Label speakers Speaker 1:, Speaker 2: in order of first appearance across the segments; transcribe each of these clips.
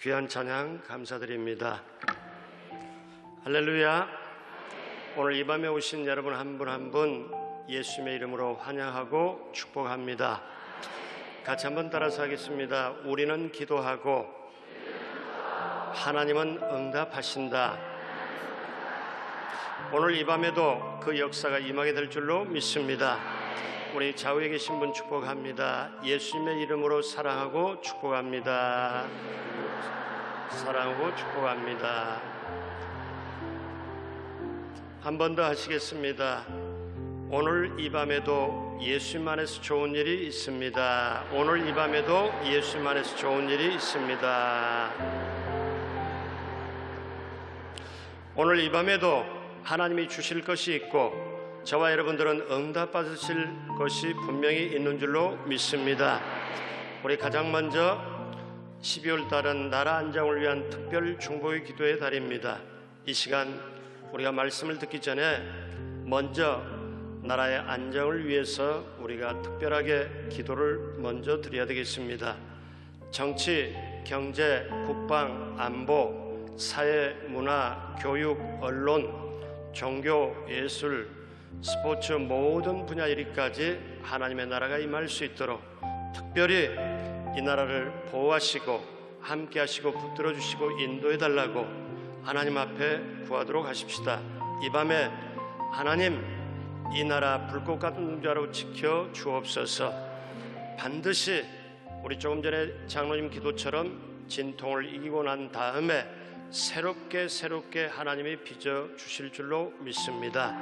Speaker 1: 귀한 찬양 감사드립니다. 할렐루야. 오늘 이 밤에 오신 여러분 한 분 한 분 예수님의 이름으로 환영하고 축복합니다. 같이 한번 따라서 하겠습니다. 우리는 기도하고 하나님은 응답하신다. 오늘 이 밤에도 그 역사가 임하게 될 줄로 믿습니다. 우리 좌우에 계신 분 축복합니다. 예수님의 이름으로 사랑하고 축복합니다. 사랑하고 축복합니다. 한 번 더 하시겠습니다. 오늘 이 밤에도 예수님 안에서 좋은 일이 있습니다. 오늘 이 밤에도 예수님 안에서 좋은 일이 있습니다. 오늘 이 밤에도 하나님이 주실 것이 있고 저와 여러분들은 응답받으실 것이 분명히 있는 줄로 믿습니다. 우리 가장 먼저 12월 달은 나라 안정을 위한 특별 중보의 기도의 달입니다. 이 시간 우리가 말씀을 듣기 전에 먼저 나라의 안정을 위해서 우리가 특별하게 기도를 먼저 드려야 되겠습니다. 정치, 경제, 국방, 안보, 사회, 문화, 교육, 언론, 종교, 예술, 스포츠 모든 분야 일까지 하나님의 나라가 임할 수 있도록 특별히 이 나라를 보호하시고 함께 하시고 붙들어 주시고 인도해 달라고 하나님 앞에 구하도록 하십시다. 이 밤에 하나님 이 나라 불꽃 같은 자로 지켜 주옵소서. 반드시 우리 조금 전에 장로님 기도처럼 진통을 이기고 난 다음에 새롭게 하나님이 빚어 주실 줄로 믿습니다.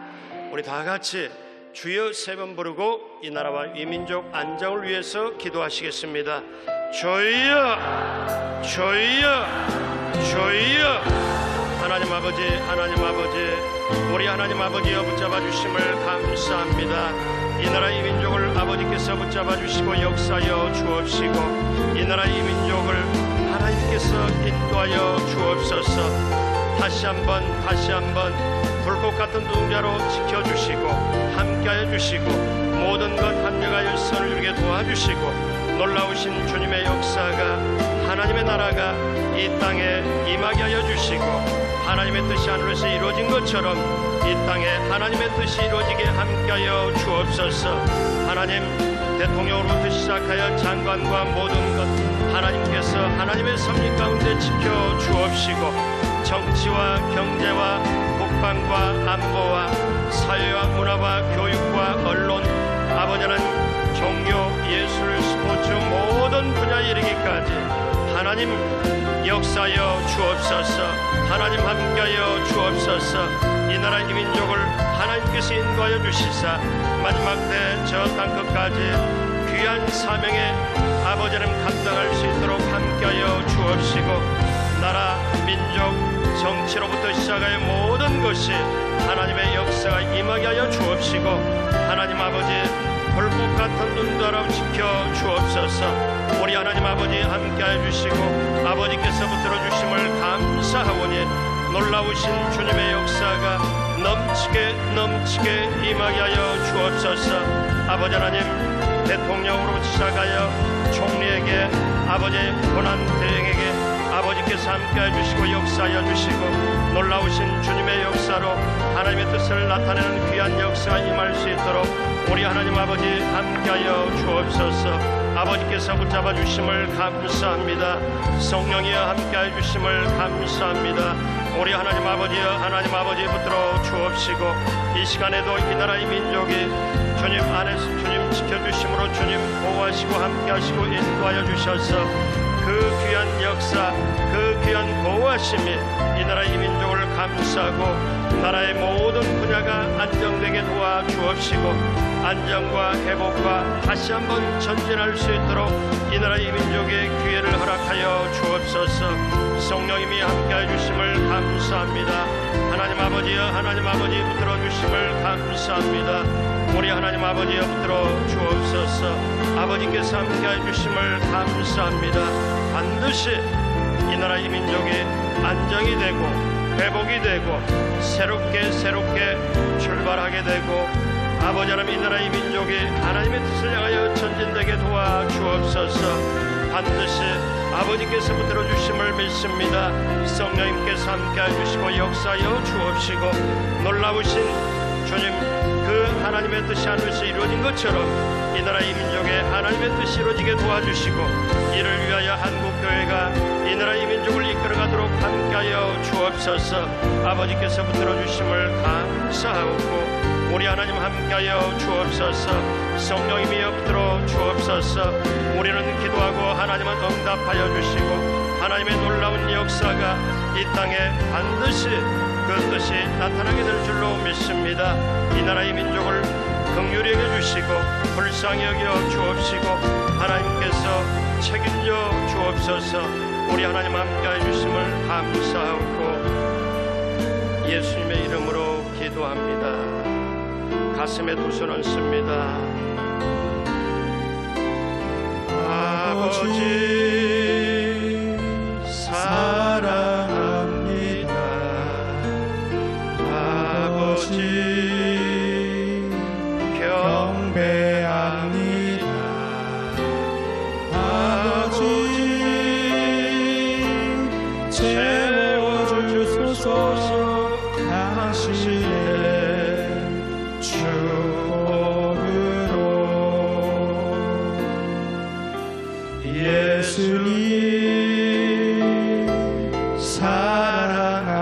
Speaker 1: 우리 다 같이 주여 세 번 부르고 이 나라와 이 민족 안정을 위해서 기도하시겠습니다. 주여, 주여, 주여. 하나님 아버지, 우리 하나님 아버지여 붙잡아 주심을 감사합니다. 이 나라 이 민족을 아버지께서 붙잡아 주시고 역사하여 주옵시고 이 나라 이 민족을 하나님께서 인도하여 주옵소서. 다시 한번 불꽃 같은 누군가로 지켜주시고 함께하여 주시고 모든 것 합력하여 선을 이루게 도와주시고 놀라우신 주님의 역사가 하나님의 나라가 이 땅에 임하게 하여 주시고 하나님의 뜻이 하늘에서 이루어진 것처럼 이 땅에 하나님의 뜻이 이루어지게 함께하여 주옵소서. 하나님 대통령으로부터 시작하여 장관과 모든 것 하나님께서 하나님의 섭리 가운데 지켜 주옵시고 정치와 경제와 국방과 안보와 사회와 문화와 교육과 언론 아버지는 종교, 예술, 스포츠 모든 분야에 이르기까지 하나님 역사하여 주옵소서. 하나님 함께하여 주옵소서. 이 나라 이 민족을 하나님께서 인도하여 주시사 마지막 때 저 땅끝까지 귀한 사명에 아버지는 감당할 수 있도록 함께하여 주옵시고 나라, 민족, 정치로부터 시작하여 모든 것이 하나님의 역사가 임하게 하여 주옵시고 하나님 아버지 불꽃 같은 눈도로 지켜 주옵소서. 우리 하나님 아버지 함께하여 주시고 아버지께서 붙들어 주심을 감사하오니 놀라우신 주님의 역사가 넘치게 임하게 하여 주옵소서. 아버지 하나님 대통령으로 시작하여 총리에게 아버지 고난 대행에게 아버지께서 함께해 주시고 역사하여 주시고 놀라우신 주님의 역사로 하나님의 뜻을 나타내는 귀한 역사가 임할 수 있도록 우리 하나님 아버지 함께하여 주옵소서. 아버지께서 붙잡아 주심을 감사합니다. 성령이여 함께하여 주심을 감사합니다. 우리 하나님 아버지 붙들어 주옵시고 이 시간에도 이 나라 이 민족이 주님 안에서 주님 지켜주심으로 주님 보호하시고 함께하시고 인도하여 주셔서 그 귀한 역사 그 귀한 보호하심이 이 나라 이 민족을 감싸고 나라의 모든 분야가 안정되게 도와주옵시고 안정과 회복과 다시 한번 전진할 수 있도록 이 나라 이 민족의 기회를 허락하여 주옵소서. 성령님이 함께해 주심을 감사합니다. 하나님 아버지 붙들어 주심을 감사합니다. 우리 하나님 아버지여 붙들어 주옵소서. 아버지께서 함께해 주심을 감사합니다. 반드시 이 나라 이 민족이 안정이 되고 회복이 되고 새롭게 출발하게 되고 아버지 하나님 이 나라 이 민족이 하나님의 뜻을 향하여 전진되게 도와주옵소서. 반드시 아버지께서 들어주심을 믿습니다. 성령님께서 함께해 주시고 역사하여 주옵시고 놀라우신 주님, 그 하나님의 뜻이 하늘에서 이루어진 것처럼 이 나라 이 민족의 하나님의 뜻이 이루어지게 도와주시고 이를 위하여 한국교회가 이 나라 이 민족을 이끌어가도록 함께하여 주옵소서. 아버지께서 붙들어 주심을 감사하고 우리 하나님 함께하여 주옵소서. 성령님이 엎드려 주옵소서. 우리는 기도하고 하나님은 응답하여 주시고 하나님의 놀라운 역사가 이 땅에 반드시 그 뜻이 나타나게 될 줄로 믿습니다. 이 나라의 민족을 긍휼히 여겨주시고 불쌍히 여겨 주옵시고 하나님께서 책임져 주옵소서. 우리 하나님 함께해 주심을 감사하고 예수님의 이름으로 기도합니다. 가슴에 두 손 얹습니다. 아버지 사랑합니다. 아버지 경배합니다. 아버지 채워주소서. 당신의 축복으로 예수님 사랑합니다.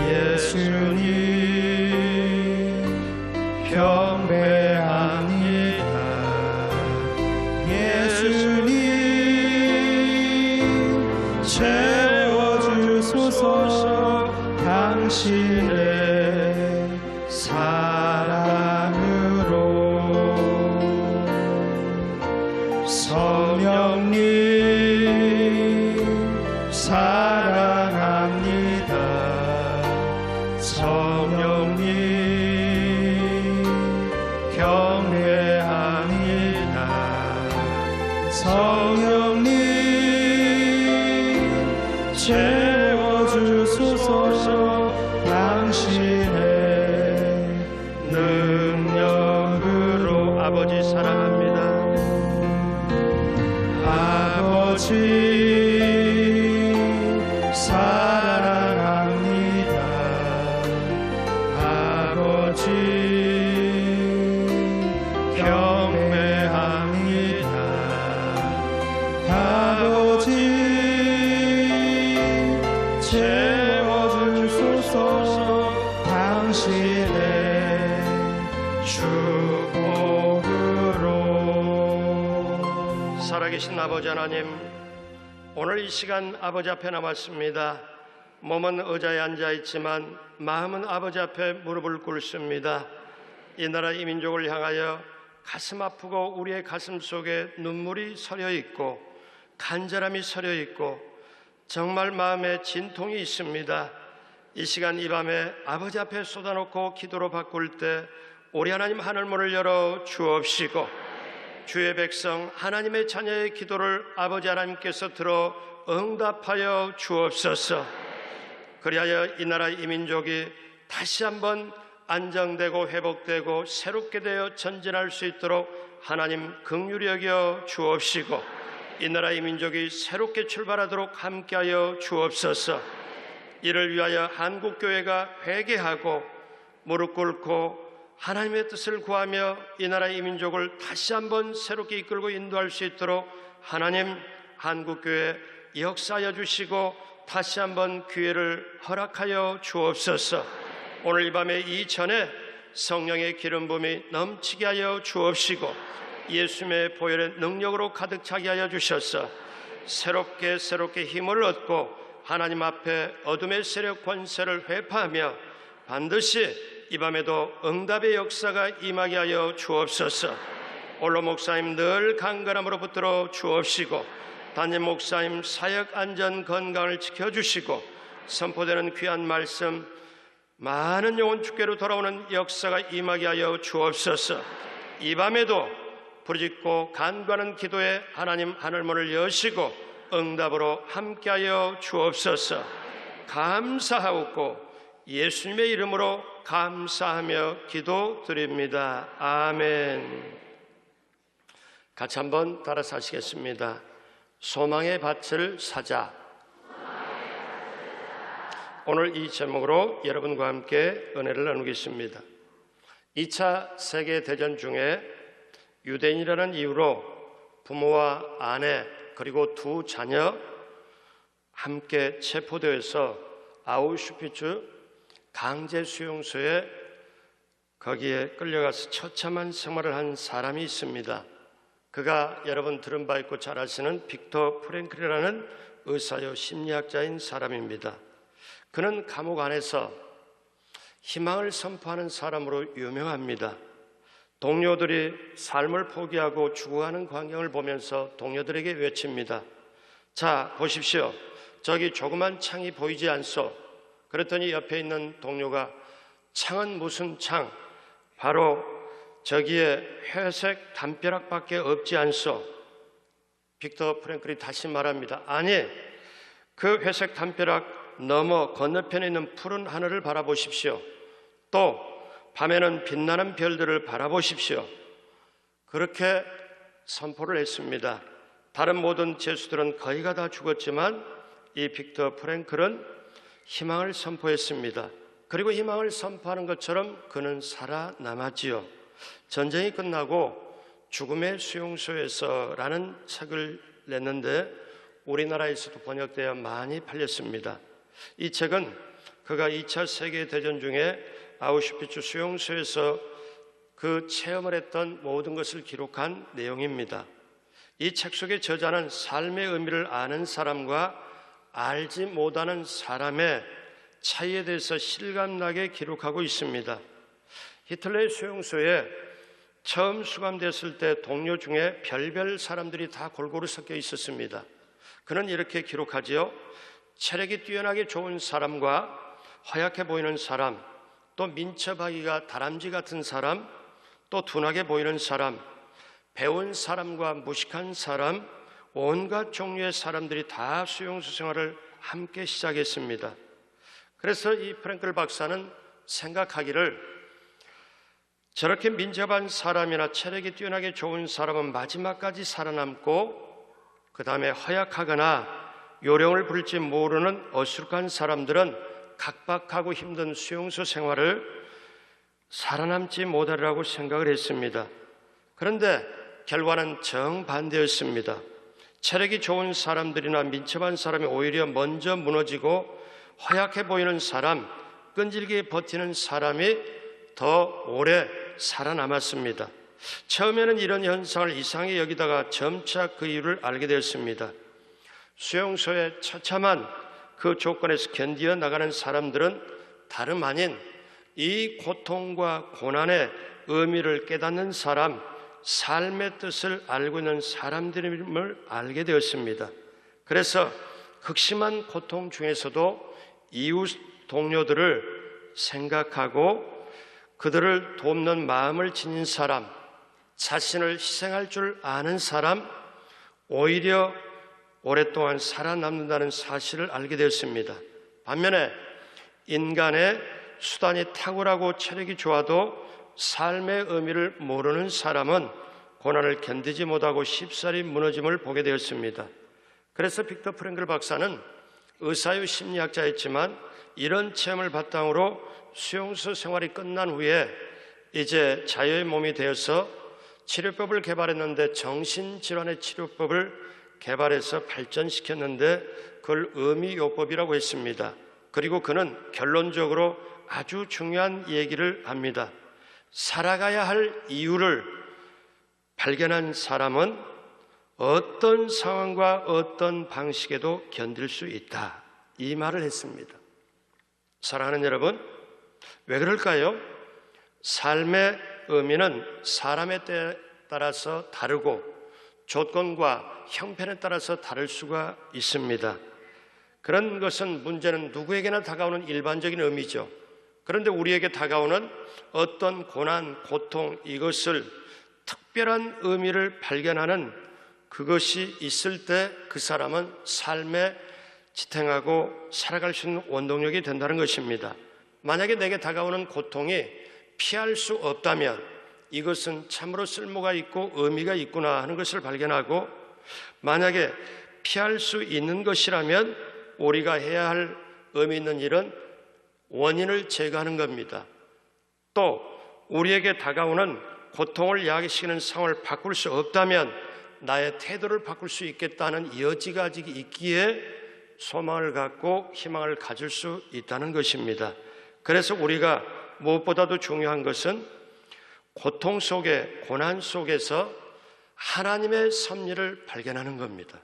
Speaker 1: 예수님 경배합니다. 예수님 채워주소서. 당신의 사랑으로 성령님 사랑합니다. 성령님 경배합니다. 성령님 채워주소서. 당신의 능력으로 아버지 사랑합니다. 아버지 사랑합니다. 아버지 경배합니다. 아버지 채워주소서. 당신의 축복으로. 살아계신 아버지 하나님, 오늘 이 시간 아버지 앞에 남았습니다. 몸은 의자에 앉아있지만 마음은 아버지 앞에 무릎을 꿇습니다. 이 나라 이 민족을 향하여 가슴 아프고 우리의 가슴 속에 눈물이 서려 있고 간절함이 서려 있고 정말 마음에 진통이 있습니다. 이 시간 이 밤에 아버지 앞에 쏟아놓고 기도로 바꿀 때 우리 하나님 하늘문을 열어 주옵시고 주의 백성 하나님의 자녀의 기도를 아버지 하나님께서 들어 응답하여 주옵소서. 그리하여 이 나라 이 민족이 다시 한번 안정되고 회복되고 새롭게 되어 전진할 수 있도록 하나님 긍휼히 여겨 주옵시고 이 나라 이 민족이 새롭게 출발하도록 함께하여 주옵소서. 이를 위하여 한국교회가 회개하고 무릎 꿇고 하나님의 뜻을 구하며 이 나라 이 민족을 다시 한번 새롭게 이끌고 인도할 수 있도록 하나님 한국교회 역사하여 주시고 다시 한번 기회를 허락하여 주옵소서. 오늘 이 밤에 이전에 성령의 기름 부음이 넘치게 하여 주옵시고 예수님의 보혈의 능력으로 가득 차게 하여 주셔서 새롭게 힘을 얻고 하나님 앞에 어둠의 세력 권세를 회파하며 반드시 이 밤에도 응답의 역사가 임하게 하여 주옵소서. 올로 목사님 늘 강건함으로 붙들어 주옵시고 담임 목사님 사역 안전 건강을 지켜주시고 선포되는 귀한 말씀 많은 영혼 주께로 돌아오는 역사가 임하게 하여 주옵소서. 이 밤에도 부르짖고 간구하는 기도에 하나님 하늘문을 여시고 응답으로 함께하여 주옵소서. 감사하옵고 예수님의 이름으로 감사하며 기도드립니다. 아멘. 같이 한번 따라서 하시겠습니다. 소망의 밭을 사자. 오늘 이 제목으로 여러분과 함께 은혜를 나누겠습니다. 2차 세계대전 중에 유대인이라는 이유로 부모와 아내 그리고 두 자녀 함께 체포되어서 아우슈비츠 강제 수용소에 거기에 끌려가서 처참한 생활을 한 사람이 있습니다. 그가 여러분 들은 바 있고 잘 아시는 빅터 프랭클이라는 의사요 심리학자인 사람입니다. 그는 감옥 안에서 희망을 선포하는 사람으로 유명합니다. 동료들이 삶을 포기하고 죽어가는 광경을 보면서 동료들에게 외칩니다. 자, 보십시오. 저기 조그만 창이 보이지 않소? 그랬더니 옆에 있는 동료가 창은 무슨 창? 바로 저기에 회색 담벼락밖에 없지 않소? 빅터 프랭클이 다시 말합니다. 아니, 그 회색 담벼락 넘어 건너편에 있는 푸른 하늘을 바라보십시오. 또 밤에는 빛나는 별들을 바라보십시오. 그렇게 선포를 했습니다. 다른 모든 죄수들은 거의가 다 죽었지만 이 빅터 프랭클은 희망을 선포했습니다. 그리고 희망을 선포하는 것처럼 그는 살아남았지요. 전쟁이 끝나고 죽음의 수용소에서라는 책을 냈는데 우리나라에서도 번역되어 많이 팔렸습니다. 이 책은 그가 2차 세계대전 중에 아우슈비츠 수용소에서 그 체험을 했던 모든 것을 기록한 내용입니다. 이 책 속의 저자는 삶의 의미를 아는 사람과 알지 못하는 사람의 차이에 대해서 실감나게 기록하고 있습니다. 히틀러의 수용소에 처음 수감됐을 때 동료 중에 별별 사람들이 다 골고루 섞여 있었습니다. 그는 이렇게 기록하지요. 체력이 뛰어나게 좋은 사람과 허약해 보이는 사람, 또 민첩하기가 다람쥐 같은 사람, 또 둔하게 보이는 사람, 배운 사람과 무식한 사람, 온갖 종류의 사람들이 다 수용소 생활을 함께 시작했습니다. 그래서 이 프랭클 박사는 생각하기를 저렇게 민첩한 사람이나 체력이 뛰어나게 좋은 사람은 마지막까지 살아남고 그 다음에 허약하거나 요령을 부릴지 모르는 어수룩한 사람들은 각박하고 힘든 수용소 생활을 살아남지 못하리라고 생각을 했습니다. 그런데 결과는 정반대였습니다. 체력이 좋은 사람들이나 민첩한 사람이 오히려 먼저 무너지고 허약해 보이는 사람, 끈질기게 버티는 사람이 더 오래 살아남았습니다. 처음에는 이런 현상을 이상히 여기다가 점차 그 이유를 알게 되었습니다. 수용소의 처참한 그 조건에서 견디어 나가는 사람들은 다름 아닌 이 고통과 고난의 의미를 깨닫는 사람, 삶의 뜻을 알고 있는 사람들임을 알게 되었습니다. 그래서 극심한 고통 중에서도 이웃 동료들을 생각하고 그들을 돕는 마음을 지닌 사람, 자신을 희생할 줄 아는 사람, 오히려 오랫동안 살아남는다는 사실을 알게 되었습니다. 반면에 인간의 수단이 탁월하고 체력이 좋아도 삶의 의미를 모르는 사람은 고난을 견디지 못하고 쉽사리 무너짐을 보게 되었습니다. 그래서 빅터 프랭클 박사는 의사요 심리학자였지만 이런 체험을 바탕으로 수용소 생활이 끝난 후에 이제 자유의 몸이 되어서 치료법을 개발했는데 정신질환의 치료법을 개발해서 발전시켰는데 그걸 의미요법이라고 했습니다. 그리고 그는 결론적으로 아주 중요한 얘기를 합니다. 살아가야 할 이유를 발견한 사람은 어떤 상황과 어떤 방식에도 견딜 수 있다. 이 말을 했습니다. 사랑하는 여러분, 왜 그럴까요? 삶의 의미는 사람에 따라서 다르고 조건과 형편에 따라서 다를 수가 있습니다. 그런 것은 문제는 누구에게나 다가오는 일반적인 의미죠. 그런데 우리에게 다가오는 어떤 고난, 고통, 이것을 특별한 의미를 발견하는 그것이 있을 때 그 사람은 삶에 지탱하고 살아갈 수 있는 원동력이 된다는 것입니다. 만약에 내게 다가오는 고통이 피할 수 없다면, 이것은 참으로 쓸모가 있고 의미가 있구나 하는 것을 발견하고, 만약에 피할 수 있는 것이라면 우리가 해야 할 의미 있는 일은 원인을 제거하는 겁니다. 또 우리에게 다가오는 고통을 야기시키는 상황을 바꿀 수 없다면 나의 태도를 바꿀 수 있겠다는 여지가 아직 있기에 소망을 갖고 희망을 가질 수 있다는 것입니다. 그래서 우리가 무엇보다도 중요한 것은 고통 속에, 고난 속에서 하나님의 섭리를 발견하는 겁니다.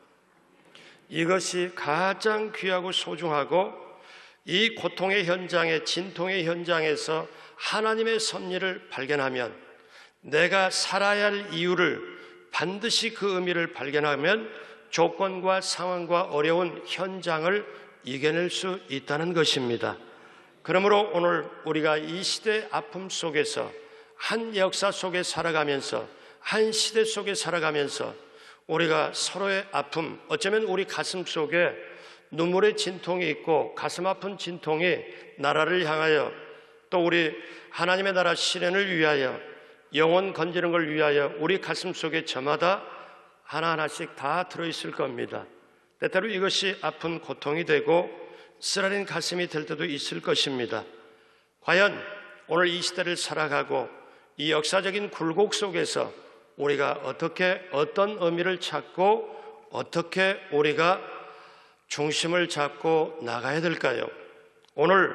Speaker 1: 이것이 가장 귀하고 소중하고, 이 고통의 현장에, 진통의 현장에서 하나님의 섭리를 발견하면, 내가 살아야 할 이유를, 반드시 그 의미를 발견하면 조건과 상황과 어려운 현장을 이겨낼 수 있다는 것입니다. 그러므로 오늘 우리가 이 시대의 아픔 속에서, 한 역사 속에 살아가면서, 한 시대 속에 살아가면서 우리가 서로의 아픔, 어쩌면 우리 가슴 속에 눈물의 진통이 있고 가슴 아픈 진통이 나라를 향하여, 또 우리 하나님의 나라 실현을 위하여, 영혼 건지는 걸 위하여 우리 가슴 속에 저마다 하나하나씩 다 들어있을 겁니다. 때때로 이것이 아픈 고통이 되고 쓰라린 가슴이 될 때도 있을 것입니다. 과연 오늘 이 시대를 살아가고 이 역사적인 굴곡 속에서 우리가 어떻게, 어떤 의미를 찾고 어떻게 우리가 중심을 잡고 나가야 될까요? 오늘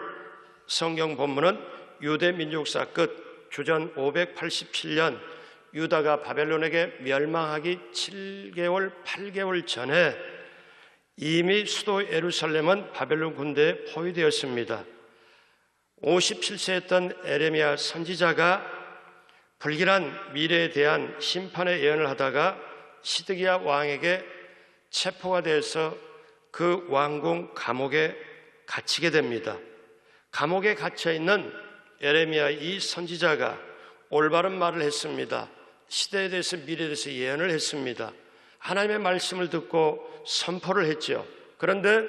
Speaker 1: 성경 본문은 유대 민족사 끝 주전 587년 유다가 바벨론에게 멸망하기 7개월, 8개월 전에 이미 수도 예루살렘은 바벨론 군대에 포위되었습니다. 57세였던 에레미야 선지자가 불길한 미래에 대한 심판의 예언을 하다가 시드기야 왕에게 체포가 되어서 그 왕궁 감옥에 갇히게 됩니다. 감옥에 갇혀있는 에레미야 이 선지자가 올바른 말을 했습니다. 시대에 대해서, 미래에 대해서 예언을 했습니다. 하나님의 말씀을 듣고 선포를 했죠. 그런데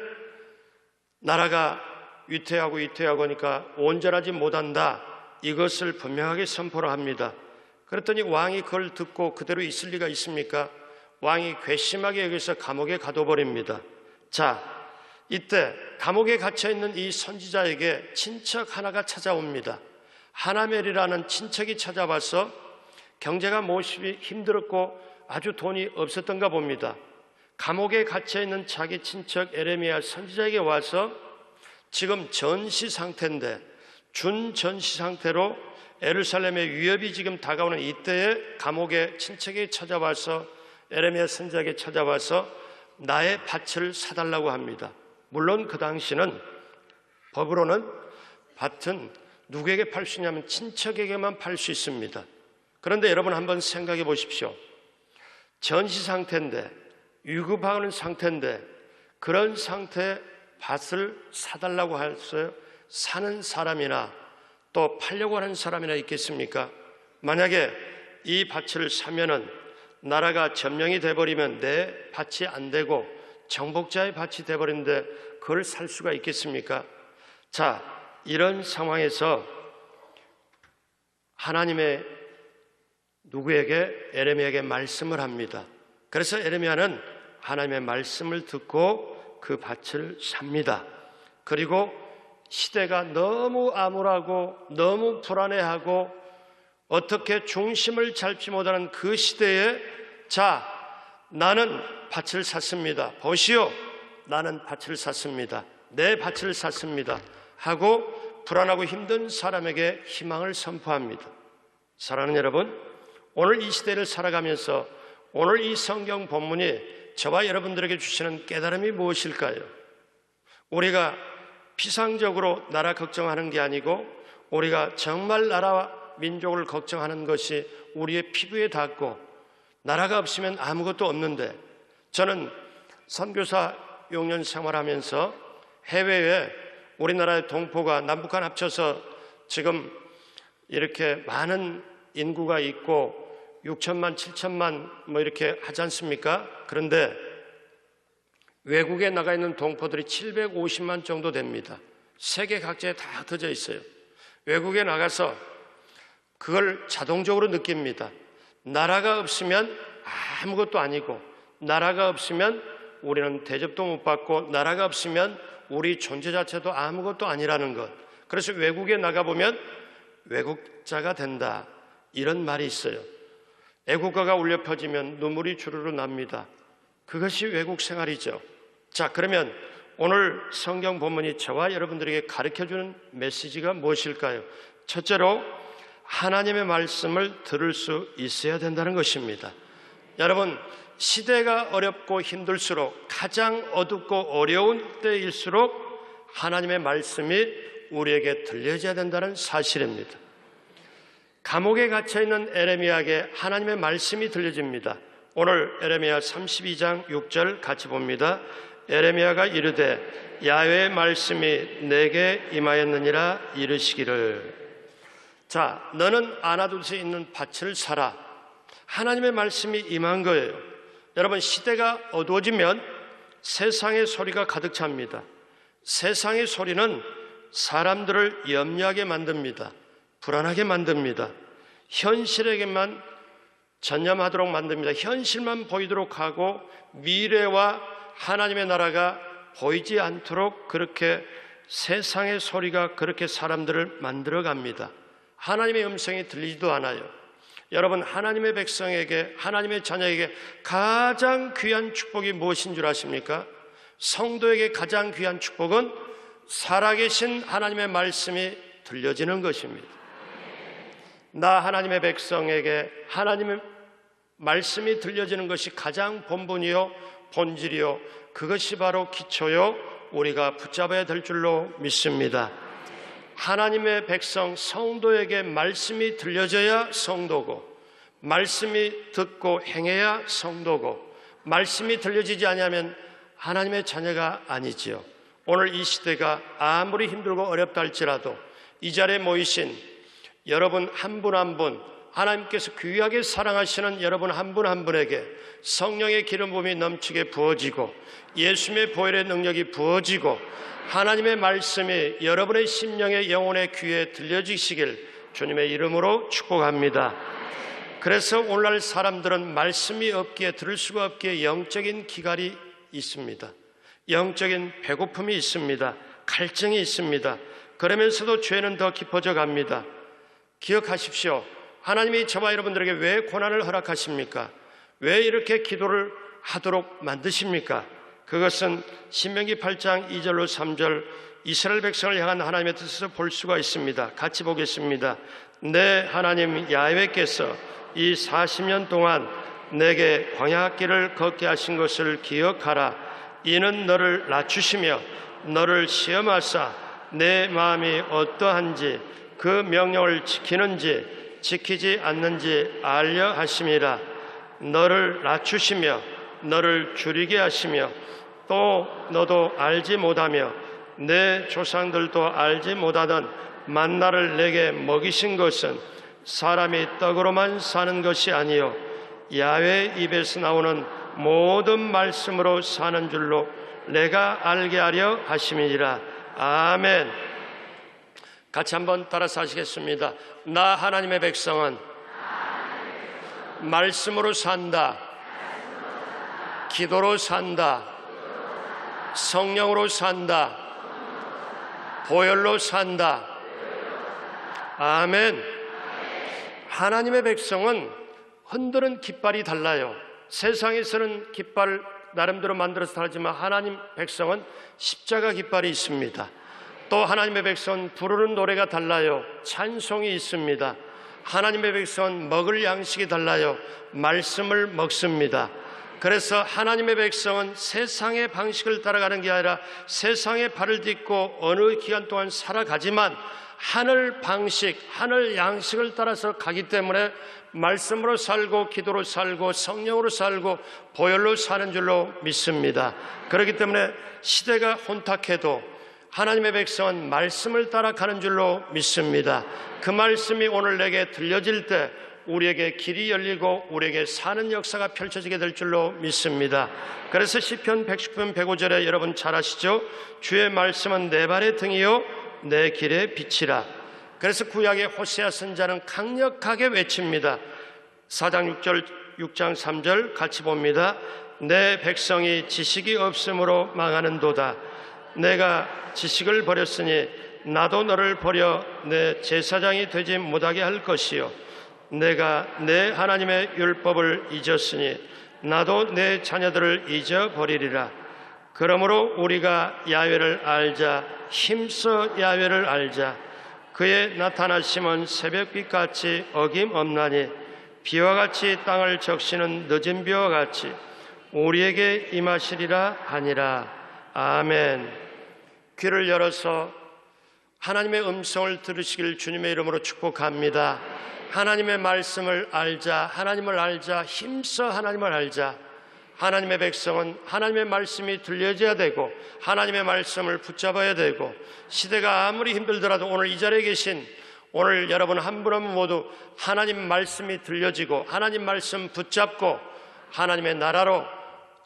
Speaker 1: 나라가 위태하고 하니까 온전하지 못한다, 이것을 분명하게 선포를 합니다. 그랬더니 왕이 그걸 듣고 그대로 있을 리가 있습니까? 왕이 괘씸하게 여기서 감옥에 가둬버립니다. 자, 이때 감옥에 갇혀있는 이 선지자에게 친척 하나가 찾아옵니다. 하나멜이라는 친척이 찾아와서 경제가 몹시 힘들었고 아주 돈이 없었던가 봅니다. 감옥에 갇혀있는 자기 친척 에레미야 선지자에게 와서 지금 전시 상태인데, 준전시 상태로 예루살렘의 위협이 지금 다가오는 이때에 감옥에 친척이 찾아와서 에레미야 선지자에게 찾아와서 나의 밭을 사달라고 합니다. 물론 그 당시는 법으로는 밭은 누구에게 팔 수 있냐면 친척에게만 팔 수 있습니다. 그런데 여러분 한번 생각해 보십시오. 전시 상태인데, 위급하는 상태인데, 그런 상태에 밭을 사달라고 했어요. 사는 사람이나 또 팔려고 하는 사람이나 있겠습니까? 만약에 이 밭을 사면은 나라가 점령이 돼버리면 내 밭이 안 되고 정복자의 밭이 돼버리는데 그걸 살 수가 있겠습니까? 자, 이런 상황에서 하나님의 누구에게? 에레미야에게 말씀을 합니다. 그래서 에레미야는 하나님의 말씀을 듣고 그 밭을 삽니다. 그리고 시대가 너무 암울하고 너무 불안해하고 어떻게 중심을 잡지 못하는 그 시대에, 자, 나는 밭을 샀습니다. 보시오, 나는 밭을 샀습니다. 내 밭을 샀습니다 하고 불안하고 힘든 사람에게 희망을 선포합니다. 사랑하는 여러분, 오늘 이 시대를 살아가면서 오늘 이 성경 본문이 저와 여러분들에게 주시는 깨달음이 무엇일까요? 우리가 피상적으로 나라 걱정하는 게 아니고 우리가 정말 나라와 민족을 걱정하는 것이 우리의 피부에 닿고, 나라가 없으면 아무것도 없는데, 저는 선교사 6년 생활하면서 해외에 우리나라의 동포가 남북한 합쳐서 지금 이렇게 많은 인구가 있고 6천만, 7천만 뭐 이렇게 하지 않습니까? 그런데 외국에 나가 있는 동포들이 750만 정도 됩니다. 세계 각지에 다 흩어져 있어요. 외국에 나가서 그걸 자동적으로 느낍니다. 나라가 없으면 아무것도 아니고, 나라가 없으면 우리는 대접도 못 받고, 나라가 없으면 우리 존재 자체도 아무것도 아니라는 것. 그래서 외국에 나가보면 외국자가 된다, 이런 말이 있어요. 애국가가 울려 퍼지면 눈물이 주르르 납니다. 그것이 외국 생활이죠. 자, 그러면 오늘 성경 본문이 저와 여러분들에게 가르쳐주는 메시지가 무엇일까요? 첫째로 하나님의 말씀을 들을 수 있어야 된다는 것입니다. 여러분, 시대가 어렵고 힘들수록, 가장 어둡고 어려운 때일수록 하나님의 말씀이 우리에게 들려져야 된다는 사실입니다. 감옥에 갇혀있는 에레미야에게 하나님의 말씀이 들려집니다. 오늘 에레미야 32장 6절 같이 봅니다. 에레미야가 이르되 야훼의 말씀이 내게 임하였느니라 이르시기를. 자, 너는 아나도스에 있는 밭을 사라. 하나님의 말씀이 임한 거예요. 여러분, 시대가 어두워지면 세상의 소리가 가득 찹니다. 세상의 소리는 사람들을 염려하게 만듭니다. 불안하게 만듭니다. 현실에게만 전념하도록 만듭니다. 현실만 보이도록 하고 미래와 하나님의 나라가 보이지 않도록 그렇게 세상의 소리가 그렇게 사람들을 만들어갑니다. 하나님의 음성이 들리지도 않아요. 여러분, 하나님의 백성에게, 하나님의 자녀에게 가장 귀한 축복이 무엇인 줄 아십니까? 성도에게 가장 귀한 축복은 살아계신 하나님의 말씀이 들려지는 것입니다. 나 하나님의 백성에게 하나님의 말씀이 들려지는 것이 가장 본분이요, 본질이요, 그것이 바로 기초요, 우리가 붙잡아야 될 줄로 믿습니다. 하나님의 백성, 성도에게 말씀이 들려져야 성도고, 말씀이 듣고 행해야 성도고, 말씀이 들려지지 않으면 하나님의 자녀가 아니지요. 오늘 이 시대가 아무리 힘들고 어렵다 할지라도 이 자리에 모이신 여러분 한 분 한 분, 하나님께서 귀하게 사랑하시는 여러분 한 분 한 분에게 성령의 기름 부음이 넘치게 부어지고, 예수님의 보혈의 능력이 부어지고, 하나님의 말씀이 여러분의 심령의 영혼의 귀에 들려지시길 주님의 이름으로 축복합니다. 그래서 오늘날 사람들은 말씀이 없기에, 들을 수가 없기에 영적인 기갈이 있습니다. 영적인 배고픔이 있습니다. 갈증이 있습니다. 그러면서도 죄는 더 깊어져 갑니다. 기억하십시오. 하나님이 저와 여러분들에게 왜 고난을 허락하십니까? 왜 이렇게 기도를 하도록 만드십니까? 그것은 신명기 8장 2절로 3절 이스라엘 백성을 향한 하나님의 뜻에서 볼 수가 있습니다. 같이 보겠습니다. 내 하나님 야훼께서 이 40년 동안 내게 광야길을 걷게 하신 것을 기억하라. 이는 너를 낮추시며 너를 시험하사 내 마음이 어떠한지 그 명령을 지키는지 지키지 않는지 알려 하심이라. 너를 낮추시며 너를 줄이게 하시며 또 너도 알지 못하며 내 조상들도 알지 못하던 만나를 내게 먹이신 것은 사람이 떡으로만 사는 것이 아니요 야훼 입에서 나오는 모든 말씀으로 사는 줄로 내가 알게 하려 하심이니라. 아멘. 같이 한번 따라서 하시겠습니다. 나 하나님의 백성은 말씀으로 산다. 기도로 산다. 성령으로 산다. 보혈로 산다. 아멘. 하나님의 백성은 흔드는 깃발이 달라요. 세상에서는 깃발 나름대로 만들어서 달지만 하나님 백성은 십자가 깃발이 있습니다. 또 하나님의 백성은 부르는 노래가 달라요. 찬송이 있습니다. 하나님의 백성은 먹을 양식이 달라요. 말씀을 먹습니다. 그래서 하나님의 백성은 세상의 방식을 따라가는 게 아니라 세상의 발을 딛고 어느 기간 동안 살아가지만 하늘 방식, 하늘 양식을 따라서 가기 때문에 말씀으로 살고 기도로 살고 성령으로 살고 보혈로 사는 줄로 믿습니다. 그렇기 때문에 시대가 혼탁해도 하나님의 백성은 말씀을 따라가는 줄로 믿습니다. 그 말씀이 오늘 내게 들려질 때 우리에게 길이 열리고 우리에게 사는 역사가 펼쳐지게 될 줄로 믿습니다. 그래서 시편 110편 105절에 여러분 잘 아시죠? 주의 말씀은 내 발의 등이요 내 길의 빛이라. 그래서 구약의 호세아 선지자는 강력하게 외칩니다. 4장 6절, 6장 3절 같이 봅니다. 내 백성이 지식이 없으므로 망하는도다. 내가 지식을 버렸으니 나도 너를 버려 내 제사장이 되지 못하게 할 것이요, 내가 내 하나님의 율법을 잊었으니 나도 내 자녀들을 잊어버리리라. 그러므로 우리가 야훼를 알자. 힘써 야훼를 알자. 그의 나타나심은 새벽빛같이 어김없나니 비와 같이 땅을 적시는 늦은 비와 같이 우리에게 임하시리라 하니라. 아멘. 귀를 열어서 하나님의 음성을 들으시길 주님의 이름으로 축복합니다. 하나님의 말씀을 알자. 하나님을 알자. 힘써 하나님을 알자. 하나님의 백성은 하나님의 말씀이 들려져야 되고 하나님의 말씀을 붙잡아야 되고, 시대가 아무리 힘들더라도 오늘 이 자리에 계신 오늘 여러분 한 분 한 분 모두 하나님 말씀이 들려지고 하나님 말씀 붙잡고 하나님의 나라로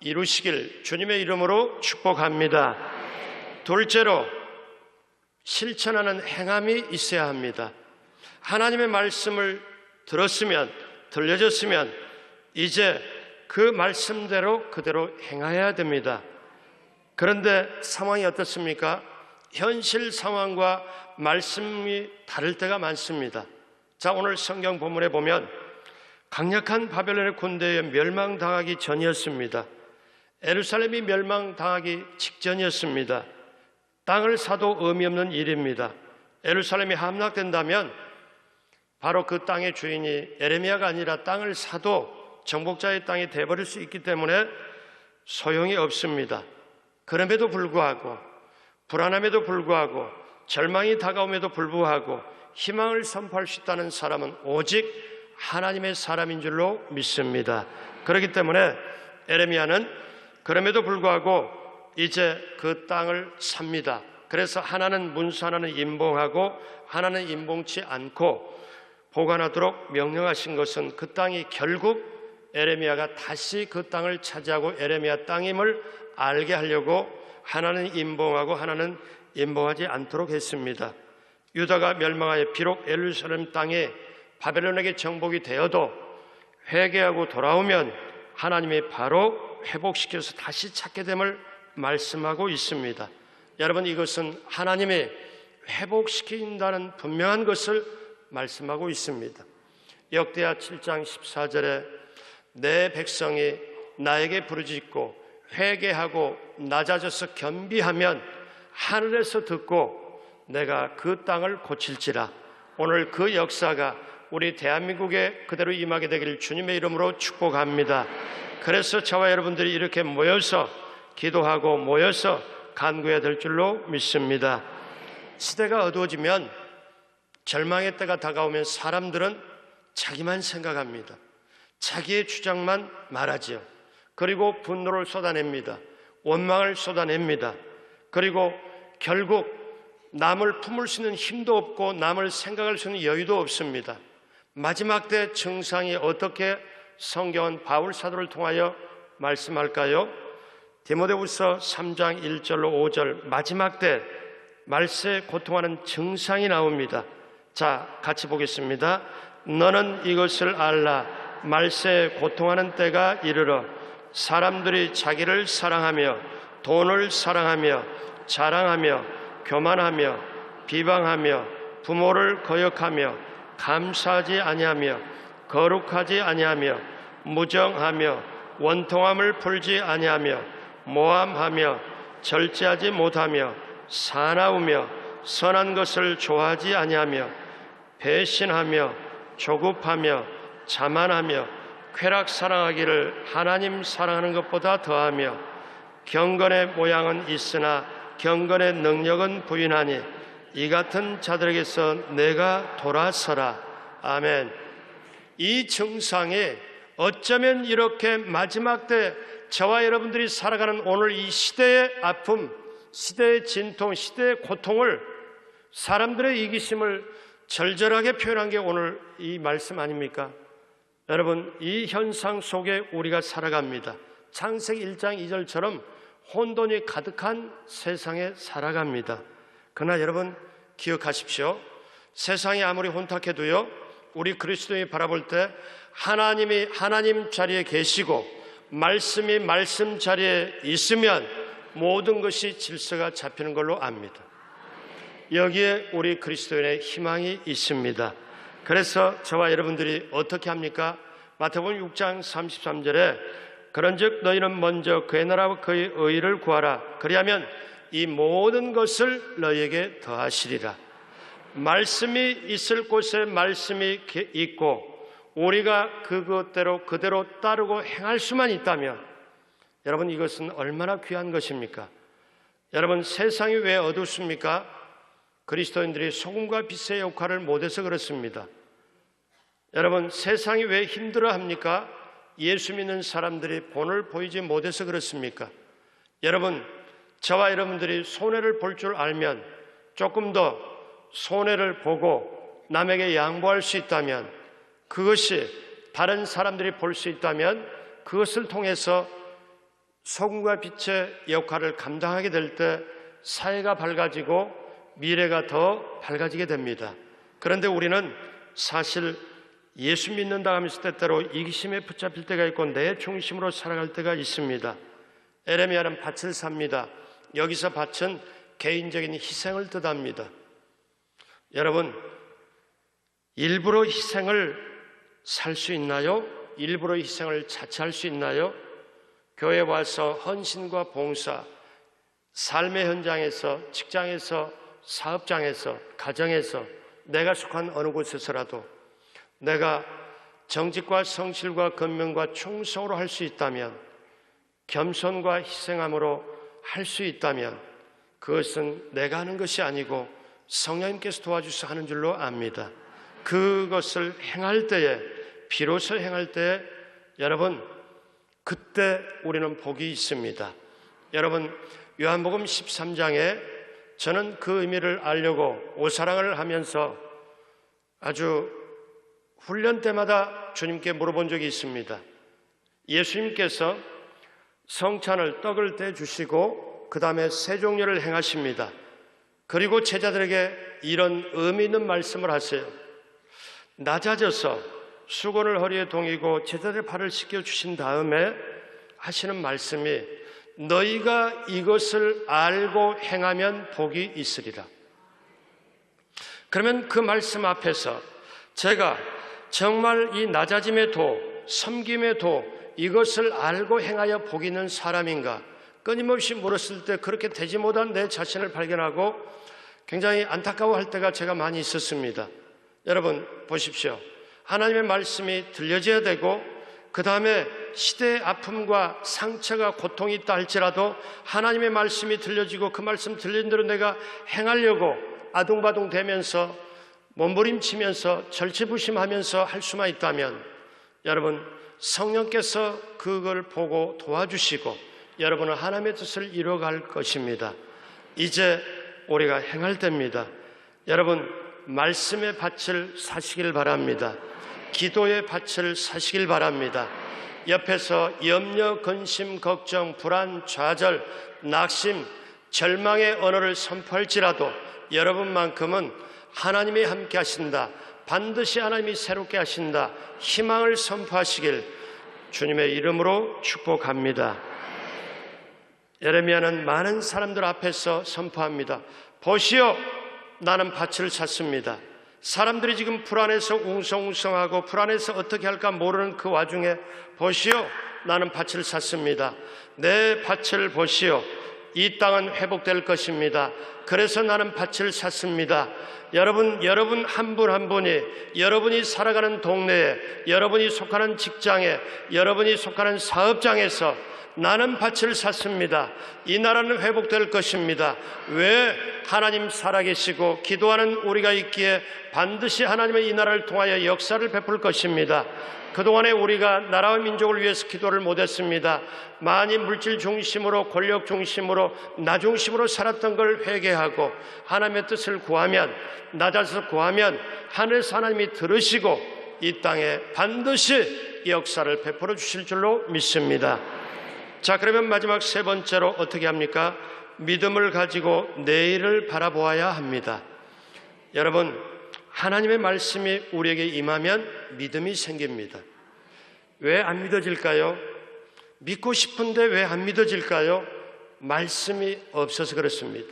Speaker 1: 이루시길 주님의 이름으로 축복합니다. 둘째로, 실천하는 행함이 있어야 합니다. 하나님의 말씀을 들었으면, 들려졌으면 이제 그 말씀대로 그대로 행해야 됩니다. 그런데 상황이 어떻습니까? 현실 상황과 말씀이 다를 때가 많습니다. 자, 오늘 성경 본문에 보면 강력한 바벨론의 군대에 멸망당하기 전이었습니다. 예루살렘이 멸망당하기 직전이었습니다. 땅을 사도 의미 없는 일입니다. 예루살렘이 함락된다면 바로 그 땅의 주인이 에레미야가 아니라 땅을 사도 정복자의 땅이 돼버릴 수 있기 때문에 소용이 없습니다. 그럼에도 불구하고, 불안함에도 불구하고, 절망이 다가옴에도 불구하고 희망을 선포할 수 있다는 사람은 오직 하나님의 사람인 줄로 믿습니다. 그렇기 때문에 에레미야는 그럼에도 불구하고 이제 그 땅을 삽니다. 그래서 하나는 문수, 하나는 임봉하고 하나는 임봉치 않고 보관하도록 명령하신 것은 그 땅이 결국 에레미야가 다시 그 땅을 차지하고 에레미야 땅임을 알게 하려고 하나는 임봉하고 하나는 임봉하지 않도록 했습니다. 유다가 멸망하여 비록 예루살렘 땅에 바벨론에게 정복이 되어도 회개하고 돌아오면 하나님이 바로 회복시켜서 다시 찾게 됨을 말씀하고 있습니다. 여러분, 이것은 하나님이 회복시킨다는 분명한 것을 말씀하고 있습니다. 역대하 7장 14절에 내 백성이 나에게 부르짖고 회개하고 낮아져서 겸비하면 하늘에서 듣고 내가 그 땅을 고칠지라. 오늘 그 역사가 우리 대한민국에 그대로 임하게 되기를 주님의 이름으로 축복합니다. 그래서 저와 여러분들이 이렇게 모여서 기도하고 모여서 간구해야 될 줄로 믿습니다. 시대가 어두워지면, 절망의 때가 다가오면 사람들은 자기만 생각합니다. 자기의 주장만 말하지요. 그리고 분노를 쏟아냅니다. 원망을 쏟아냅니다. 그리고 결국 남을 품을 수 있는 힘도 없고 남을 생각할 수 있는 여유도 없습니다. 마지막 때 증상이 어떻게 성경은 바울 사도를 통하여 말씀할까요? 디모데후서 3장 1절로 5절 마지막 때 말세에 고통하는 증상이 나옵니다. 자, 같이 보겠습니다. 너는 이것을 알라. 말세에 고통하는 때가 이르러 사람들이 자기를 사랑하며 돈을 사랑하며 자랑하며 교만하며 비방하며 부모를 거역하며 감사하지 아니하며 거룩하지 아니하며 무정하며 원통함을 풀지 아니하며 모함하며 절제하지 못하며 사나우며 선한 것을 좋아하지 아니하며 배신하며 조급하며 자만하며 쾌락 사랑하기를 하나님 사랑하는 것보다 더하며 경건의 모양은 있으나 경건의 능력은 부인하니 이 같은 자들에게서 내가 돌아서라. 아멘. 이 증상이 어쩌면 이렇게 마지막 때 저와 여러분들이 살아가는 오늘 이 시대의 아픔, 시대의 진통, 시대의 고통을, 사람들의 이기심을 절절하게 표현한 게 오늘 이 말씀 아닙니까? 여러분, 이 현상 속에 우리가 살아갑니다. 창세기 1장 2절처럼 혼돈이 가득한 세상에 살아갑니다. 그러나 여러분 기억하십시오. 세상이 아무리 혼탁해도요, 우리 그리스도인이 바라볼 때 하나님이 하나님 자리에 계시고 말씀이 말씀 자리에 있으면 모든 것이 질서가 잡히는 걸로 압니다. 여기에 우리 그리스도인의 희망이 있습니다. 그래서 저와 여러분들이 어떻게 합니까? 마태복음 6장 33절에 그런즉 너희는 먼저 그의 나라와 그의 의를 구하라. 그리하면 이 모든 것을 너희에게 더하시리라. 말씀이 있을 곳에 말씀이 있고 우리가 그것대로 그대로 따르고 행할 수만 있다면, 여러분, 이것은 얼마나 귀한 것입니까? 여러분, 세상이 왜 어둡습니까? 그리스도인들이 소금과 빛의 역할을 못해서 그렇습니다. 여러분, 세상이 왜 힘들어합니까? 예수 믿는 사람들이 본을 보이지 못해서 그렇습니까? 여러분, 저와 여러분들이 손해를 볼 줄 알면, 조금 더 손해를 보고 남에게 양보할 수 있다면, 그것이 다른 사람들이 볼 수 있다면 그것을 통해서 소금과 빛의 역할을 감당하게 될 때 사회가 밝아지고 미래가 더 밝아지게 됩니다. 그런데 우리는 사실 예수 믿는다 하면서 때때로 이기심에 붙잡힐 때가 있고 내 중심으로 살아갈 때가 있습니다. 에레미야는 밭을 삽니다. 여기서 밭은 개인적인 희생을 뜻합니다. 여러분, 일부러 희생을 살 수 있나요? 일부러 희생을 자처할 수 있나요? 교회에 와서 헌신과 봉사, 삶의 현장에서, 직장에서, 사업장에서, 가정에서, 내가 속한 어느 곳에서라도 내가 정직과 성실과 권면과 충성으로 할 수 있다면, 겸손과 희생함으로 할 수 있다면 그것은 내가 하는 것이 아니고 성령님께서 도와주셔서 하는 줄로 압니다. 그것을 행할 때에, 비로소 행할 때에 여러분, 그때 우리는 복이 있습니다. 여러분, 요한복음 13장에 저는 그 의미를 알려고 오사랑을 하면서 아주 훈련 때마다 주님께 물어본 적이 있습니다. 예수님께서 성찬을 떡을 떼주시고 그 다음에 세 종류를 행하십니다. 그리고 제자들에게 이런 의미 있는 말씀을 하세요. 낮아져서 수건을 허리에 동이고 제자들의 발을 씻겨주신 다음에 하시는 말씀이 너희가 이것을 알고 행하면 복이 있으리라. 그러면 그 말씀 앞에서 제가 정말 이 낮아짐의 도, 섬김의 도, 이것을 알고 행하여 복이 있는 사람인가 끊임없이 물었을 때 그렇게 되지 못한 내 자신을 발견하고 굉장히 안타까워할 때가 제가 많이 있었습니다. 여러분 보십시오. 하나님의 말씀이 들려져야 되고 그 다음에 시대의 아픔과 상처가 고통이 있다 할지라도 하나님의 말씀이 들려지고 그 말씀 들린 대로 내가 행하려고 아둥바둥 대면서 몸부림치면서 절치부심하면서 할 수만 있다면 여러분 성령께서 그걸 보고 도와주시고 여러분은 하나님의 뜻을 이뤄갈 것입니다. 이제 우리가 행할 때입니다. 여러분 말씀의 밭을 사시길 바랍니다. 기도의 밭을 사시길 바랍니다. 옆에서 염려, 근심, 걱정, 불안, 좌절, 낙심, 절망의 언어를 선포할지라도 여러분만큼은 하나님이 함께 하신다, 반드시 하나님이 새롭게 하신다, 희망을 선포하시길 주님의 이름으로 축복합니다. 예레미야는 많은 사람들 앞에서 선포합니다. 보시오, 나는 밭을 샀습니다. 사람들이 지금 불안해서 웅성웅성하고 불안해서 어떻게 할까 모르는 그 와중에 보시오, 나는 밭을 샀습니다. 내 밭을 보시오. 이 땅은 회복될 것입니다. 그래서 나는 밭을 샀습니다. 여러분 한 분 한 분이 여러분이 살아가는 동네에, 여러분이 속하는 직장에, 여러분이 속하는 사업장에서 나는 밭을 샀습니다. 이 나라는 회복될 것입니다. 왜? 하나님 살아계시고 기도하는 우리가 있기에 반드시 하나님의 이 나라를 통하여 역사를 베풀 것입니다. 그동안에 우리가 나라와 민족을 위해서 기도를 못했습니다. 많이 물질 중심으로, 권력 중심으로, 나 중심으로 살았던 걸 회개하고 하나님의 뜻을 구하면, 낮아서 구하면 하늘에서 하나님이 들으시고 이 땅에 반드시 역사를 베풀어 주실 줄로 믿습니다. 자, 그러면 마지막 세 번째로 어떻게 합니까? 믿음을 가지고 내일을 바라보아야 합니다. 여러분, 하나님의 말씀이 우리에게 임하면 믿음이 생깁니다. 왜 안 믿어질까요? 믿고 싶은데 왜 안 믿어질까요? 말씀이 없어서 그렇습니다.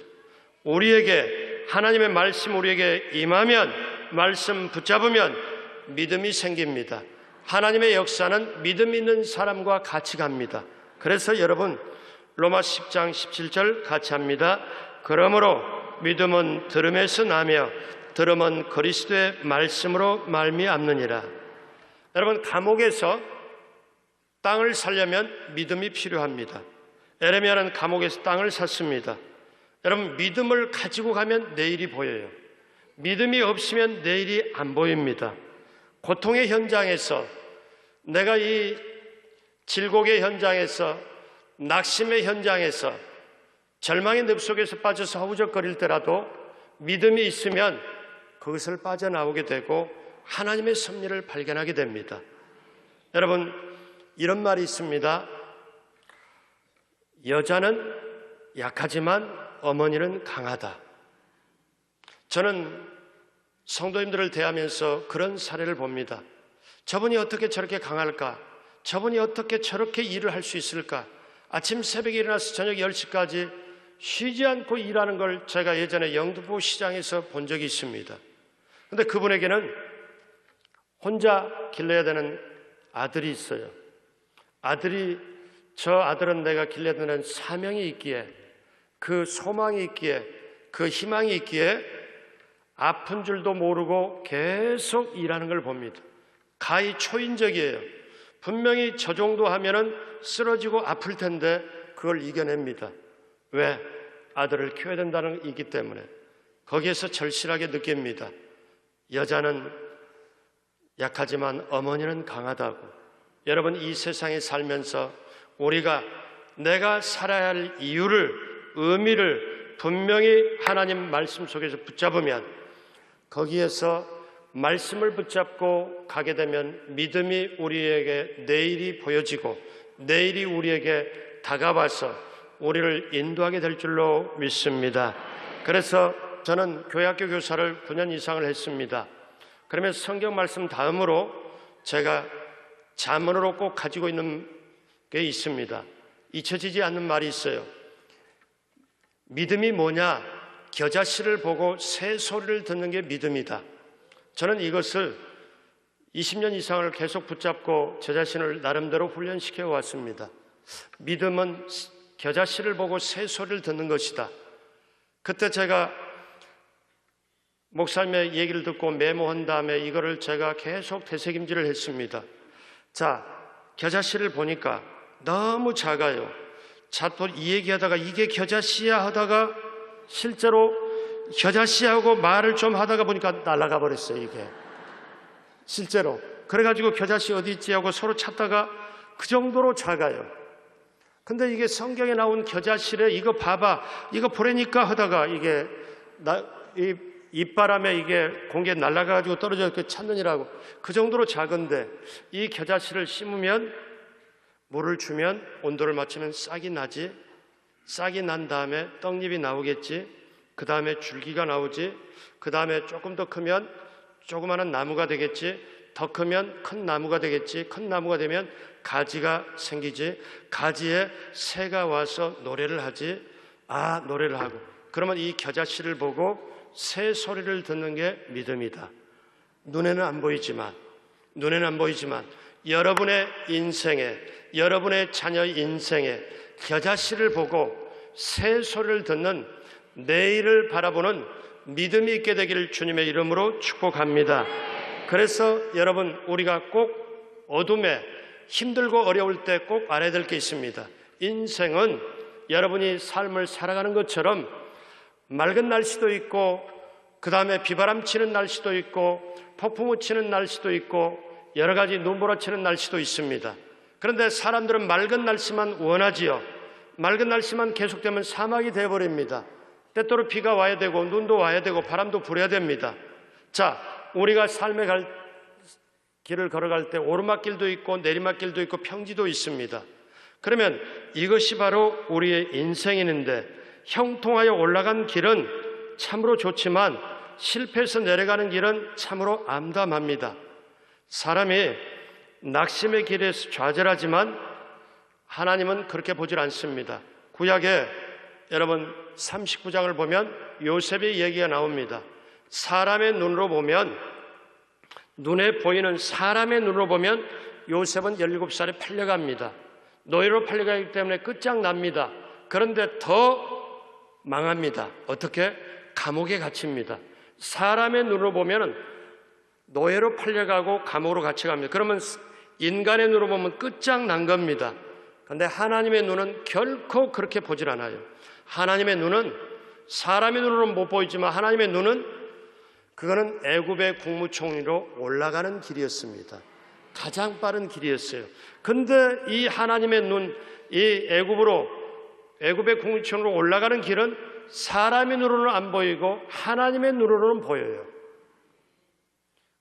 Speaker 1: 우리에게 하나님의 말씀 우리에게 임하면, 말씀 붙잡으면 믿음이 생깁니다. 하나님의 역사는 믿음 있는 사람과 같이 갑니다. 그래서 여러분, 로마 10장 17절 같이 합니다. 그러므로 믿음은 들음에서 나며 들음은 그리스도의 말씀으로 말미암느니라. 여러분, 감옥에서 땅을 살려면 믿음이 필요합니다. 에레미야는 감옥에서 땅을 샀습니다. 여러분, 믿음을 가지고 가면 내일이 보여요. 믿음이 없으면 내일이 안 보입니다. 고통의 현장에서, 내가 이 질곡의 현장에서, 낙심의 현장에서, 절망의 늪 속에서 빠져서 허우적거릴 때라도 믿음이 있으면 그것을 빠져나오게 되고 하나님의 섭리를 발견하게 됩니다. 여러분, 이런 말이 있습니다. 여자는 약하지만 어머니는 강하다. 저는 성도님들을 대하면서 그런 사례를 봅니다. 저분이 어떻게 저렇게 강할까? 저분이 어떻게 저렇게 일을 할 수 있을까? 아침 새벽에 일어나서 저녁 10시까지 쉬지 않고 일하는 걸 제가 예전에 영등포 시장에서 본 적이 있습니다. 그런데 그분에게는 혼자 길러야 되는 아들이 있어요. 저 아들은 내가 길러야 되는 사명이 있기에, 그 소망이 있기에, 그 희망이 있기에 아픈 줄도 모르고 계속 일하는 걸 봅니다. 가히 초인적이에요. 분명히 저 정도 하면은 쓰러지고 아플 텐데 그걸 이겨냅니다. 왜? 아들을 키워야 된다는 이기 때문에. 거기에서 절실하게 느낍니다. 여자는 약하지만 어머니는 강하다고. 여러분, 이 세상에 살면서 우리가 내가 살아야 할 이유를, 의미를 분명히 하나님 말씀 속에서 붙잡으면, 거기에서 말씀을 붙잡고 가게 되면 믿음이 우리에게 내일이 보여지고 내일이 우리에게 다가와서 우리를 인도하게 될 줄로 믿습니다. 그래서 저는 교회학교 교사를 9년 이상을 했습니다. 그러면 성경 말씀 다음으로 제가 자문으로 꼭 가지고 있는 게 있습니다. 잊혀지지 않는 말이 있어요. 믿음이 뭐냐? 겨자씨를 보고 새 소리를 듣는 게 믿음이다. 저는 이것을 20년 이상을 계속 붙잡고 제 자신을 나름대로 훈련시켜 왔습니다. 믿음은 겨자씨를 보고 새 소리를 듣는 것이다. 그때 제가 목사님의 얘기를 듣고 메모한 다음에 이거를 제가 계속 되새김질을 했습니다. 자, 겨자씨를 보니까 너무 작아요. 또 이 얘기하다가 이게 겨자씨야 하다가 실제로 겨자씨하고 말을 좀 하다가 보니까 날아가 버렸어요, 이게. 실제로. 그래가지고 겨자씨 어디 있지 하고 서로 찾다가 그 정도로 작아요. 근데 이게 성경에 나온 겨자씨래, 이거 봐봐, 이거 보라니까 하다가 이게 입바람에 이게 공기에 날아가가지고 떨어져 찾느니라고. 그 정도로 작은데 이 겨자씨를 심으면, 물을 주면, 온도를 맞추면 싹이 나지. 싹이 난 다음에 떡잎이 나오겠지. 그 다음에 줄기가 나오지. 그 다음에 조금 더 크면 조그마한 나무가 되겠지. 더 크면 큰 나무가 되겠지. 큰 나무가 되면 가지가 생기지. 가지에 새가 와서 노래를 하지. 노래를 하고. 그러면 이 겨자씨를 보고 새 소리를 듣는 게 믿음이다. 눈에는 안 보이지만 여러분의 인생에, 여러분의 자녀 인생에 겨자씨를 보고 새 소리를 듣는, 내일을 바라보는 믿음이 있게 되기를 주님의 이름으로 축복합니다. 그래서 여러분, 우리가 꼭 어둠에 힘들고 어려울 때 꼭 알아야 될 게 있습니다. 인생은 여러분이 삶을 살아가는 것처럼 맑은 날씨도 있고, 그 다음에 비바람 치는 날씨도 있고, 폭풍우 치는 날씨도 있고, 여러 가지 눈보라치는 날씨도 있습니다. 그런데 사람들은 맑은 날씨만 원하지요. 맑은 날씨만 계속되면 사막이 되어버립니다. 때때로 비가 와야 되고 눈도 와야 되고 바람도 불어야 됩니다. 자, 우리가 삶의 길을 걸어갈 때 오르막길도 있고 내리막길도 있고 평지도 있습니다. 그러면 이것이 바로 우리의 인생이는데, 형통하여 올라간 길은 참으로 좋지만 실패해서 내려가는 길은 참으로 암담합니다. 사람이 낙심의 길에서 좌절하지만 하나님은 그렇게 보질 않습니다. 구약에 여러분 39장을 보면 요셉의 얘기가 나옵니다. 사람의 눈으로 보면, 눈에 보이는 사람의 눈으로 보면 요셉은 17살에 팔려갑니다. 노예로 팔려가기 때문에 끝장납니다. 그런데 더 망합니다. 어떻게? 감옥에 갇힙니다. 사람의 눈으로 보면 노예로 팔려가고 감옥으로 갇혀갑니다. 그러면 인간의 눈으로 보면 끝장난 겁니다. 그런데 하나님의 눈은 결코 그렇게 보질 않아요. 하나님의 눈은 사람의 눈으로는 못 보이지만 하나님의 눈은 그거는 애굽의 국무총리로 올라가는 길이었습니다. 가장 빠른 길이었어요. 근데 이 하나님의 눈, 이 애굽의 국무총리로 올라가는 길은 사람의 눈으로는 안 보이고 하나님의 눈으로는 보여요.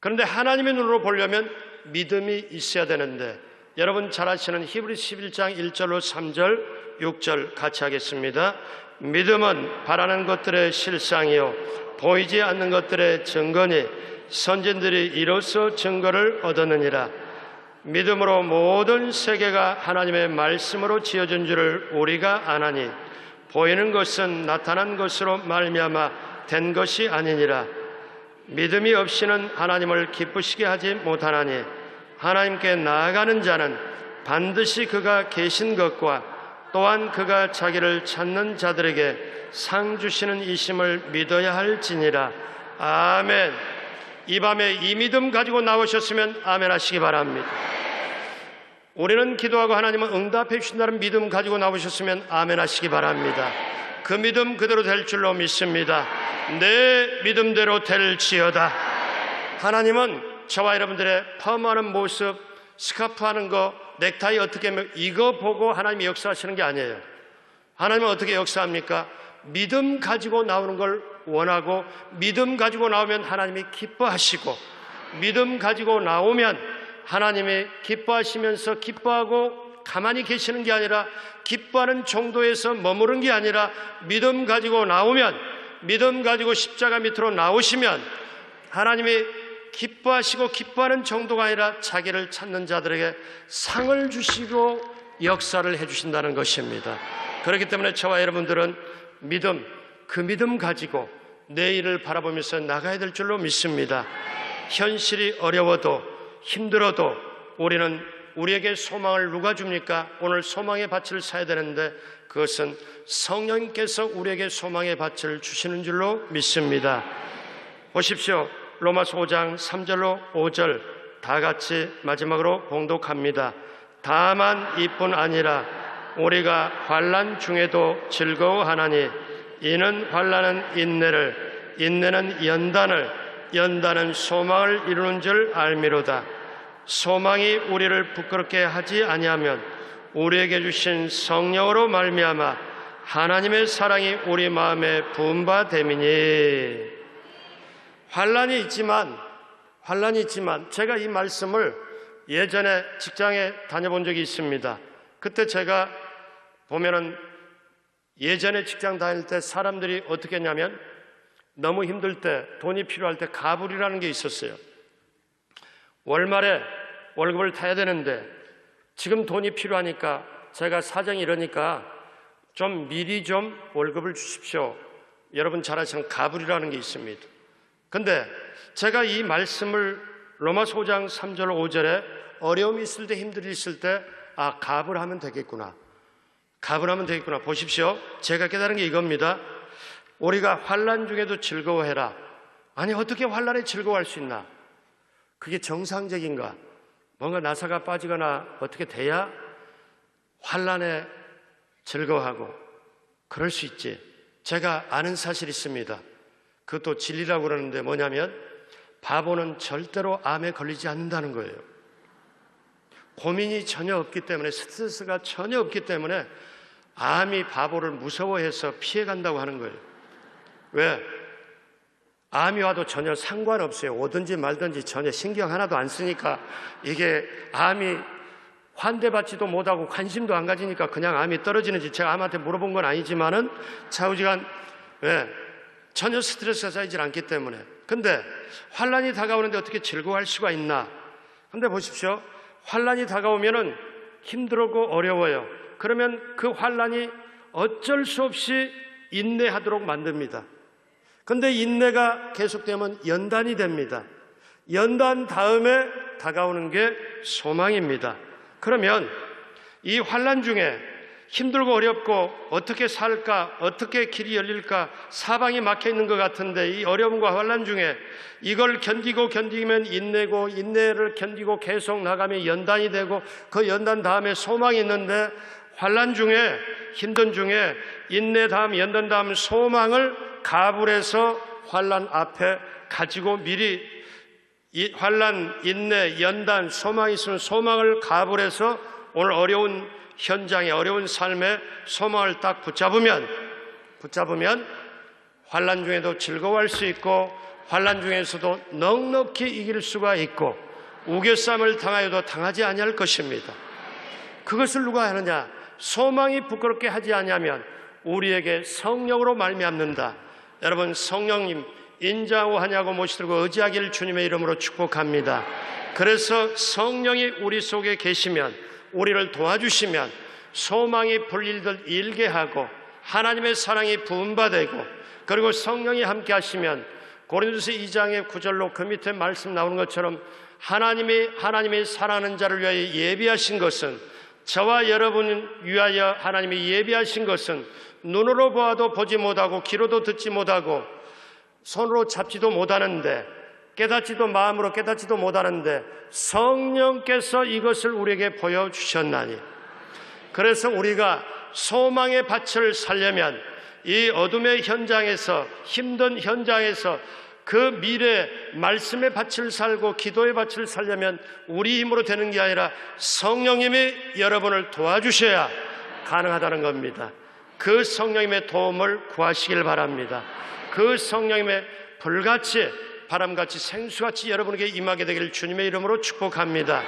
Speaker 1: 그런데 하나님의 눈으로 보려면 믿음이 있어야 되는데, 여러분 잘 아시는 히브리서 11장 1절로 3절 6절 같이 하겠습니다. 믿음은 바라는 것들의 실상이요 보이지 않는 것들의 증거니 선진들이 이로써 증거를 얻었느니라. 믿음으로 모든 세계가 하나님의 말씀으로 지어진 줄을 우리가 아나니 보이는 것은 나타난 것으로 말미암아 된 것이 아니니라. 믿음이 없이는 하나님을 기쁘시게 하지 못하나니 하나님께 나아가는 자는 반드시 그가 계신 것과 또한 그가 자기를 찾는 자들에게 상 주시는 이심을 믿어야 할지니라. 아멘. 이 밤에 이 믿음 가지고 나오셨으면 아멘 하시기 바랍니다. 우리는 기도하고 하나님은 응답해 주신다는 믿음 가지고 나오셨으면 아멘 하시기 바랍니다. 그 믿음 그대로 될 줄로 믿습니다. 내 믿음대로 될지어다. 하나님은 저와 여러분들의 펌하는 모습, 스카프 하는 거, 넥타이 어떻게 하면 이거 보고 하나님이 역사하시는 게 아니에요. 하나님은 어떻게 역사합니까? 믿음 가지고 나오는 걸 원하고, 믿음 가지고 나오면 하나님이 기뻐하시고, 믿음 가지고 나오면 하나님이 기뻐하시면서 기뻐하고 가만히 계시는 게 아니라, 기뻐하는 정도에서 머무른 게 아니라, 믿음 가지고 나오면, 믿음 가지고 십자가 밑으로 나오시면 하나님이 기뻐하시고 기뻐하는 정도가 아니라 자기를 찾는 자들에게 상을 주시고 역사를 해주신다는 것입니다. 그렇기 때문에 저와 여러분들은 믿음, 그 믿음 가지고 내일을 바라보면서 나가야 될 줄로 믿습니다. 현실이 어려워도 힘들어도 우리는 우리에게 소망을 누가 줍니까? 오늘 소망의 밭을 사야 되는데 그것은 성령께서 우리에게 소망의 밭을 주시는 줄로 믿습니다. 보십시오. 로마서 5장 3절로 5절 다 같이 마지막으로 봉독합니다. 다만 이뿐 아니라 우리가 환난 중에도 즐거워하나니 이는 환난은 인내를, 인내는 연단을, 연단은 소망을 이루는 줄 알미로다. 소망이 우리를 부끄럽게 하지 아니하면 우리에게 주신 성령으로 말미암아 하나님의 사랑이 우리 마음에 부은 바 됨이니. 환난이 있지만 제가 이 말씀을 예전에 직장에 다녀본 적이 있습니다. 그때 제가 보면은 예전에 직장 다닐 때 사람들이 어떻게 했냐면 너무 힘들 때, 돈이 필요할 때 가불이라는 게 있었어요. 월말에 월급을 타야 되는데 지금 돈이 필요하니까, 제가 사정이 이러니까 좀 미리 좀 월급을 주십시오. 여러분 잘 아시는 가불이라는 게 있습니다. 근데 제가 이 말씀을 로마서 5장 3절 5절에 어려움이 있을 때, 힘들이 있을 때, 아, 가불하면 되겠구나, 가불하면 되겠구나. 보십시오. 제가 깨달은 게 이겁니다. 우리가 환난 중에도 즐거워해라. 아니, 어떻게 환난에 즐거워할 수 있나? 그게 정상적인가? 뭔가 나사가 빠지거나 어떻게 돼야 환난에 즐거워하고 그럴 수 있지. 제가 아는 사실이 있습니다. 그것도 진리라고 그러는데 뭐냐면 바보는 절대로 암에 걸리지 않는다는 거예요. 고민이 전혀 없기 때문에, 스트레스가 전혀 없기 때문에 암이 바보를 무서워해서 피해간다고 하는 거예요. 왜? 암이 와도 전혀 상관없어요. 오든지 말든지 전혀 신경 하나도 안 쓰니까, 이게 암이 환대받지도 못하고 관심도 안 가지니까 그냥 암이 떨어지는지, 제가 암한테 물어본 건 아니지만은 좌우지간, 왜? 전혀 스트레스가 쌓이질 않기 때문에. 근데 환난이 다가오는데 어떻게 즐거워할 수가 있나? 근데 보십시오. 환난이 다가오면은 힘들고 어려워요. 그러면 그 환난이 어쩔 수 없이 인내하도록 만듭니다. 근데 인내가 계속되면 연단이 됩니다. 연단 다음에 다가오는 게 소망입니다. 그러면 이 환난 중에 힘들고 어렵고 어떻게 살까, 어떻게 길이 열릴까, 사방이 막혀 있는 것 같은데 이 어려움과 환난 중에 이걸 견디면 인내고, 인내를 견디고 계속 나가면 연단이 되고, 그 연단 다음에 소망이 있는데 환난 중에, 힘든 중에 인내 다음, 연단 다음 소망을 가불해서 환난 앞에 가지고 미리 이 환난, 인내, 연단, 소망이 있으면 소망을 가불해서 오늘 어려운 현장에, 어려운 삶에 소망을 딱 붙잡으면 환난 중에도 즐거워할 수 있고, 환난 중에서도 넉넉히 이길 수가 있고, 우겨쌈을 당하여도 당하지 아니할 것입니다. 그것을 누가 하느냐? 소망이 부끄럽게 하지 아니하면 우리에게 성령으로 말미암는다. 여러분, 성령님 인자하고 하냐고 모시들고 의지하기를 주님의 이름으로 축복합니다. 그래서 성령이 우리 속에 계시면, 우리를 도와주시면 소망이 불일들 일게 하고 하나님의 사랑이 부음받고, 그리고 성령이 함께 하시면 고린도서 2장의 9절로 그 밑에 말씀 나오는 것처럼 하나님이 사랑하는 자를 위하여 예비하신 것은, 저와 여러분을 위하여 하나님이 예비하신 것은 눈으로 보아도 보지 못하고 귀로도 듣지 못하고 손으로 잡지도 못하는데, 마음으로 깨닫지도 못하는데 성령께서 이것을 우리에게 보여주셨나니. 그래서 우리가 소망의 밭을 살려면 이 어둠의 현장에서, 힘든 현장에서 그 미래 말씀의 밭을 살고 기도의 밭을 살려면 우리 힘으로 되는 게 아니라 성령님이 여러분을 도와주셔야 가능하다는 겁니다. 그 성령님의 도움을 구하시길 바랍니다. 그 성령님의 불같이, 바람같이, 생수같이 여러분에게 임하게 되기를 주님의 이름으로 축복합니다.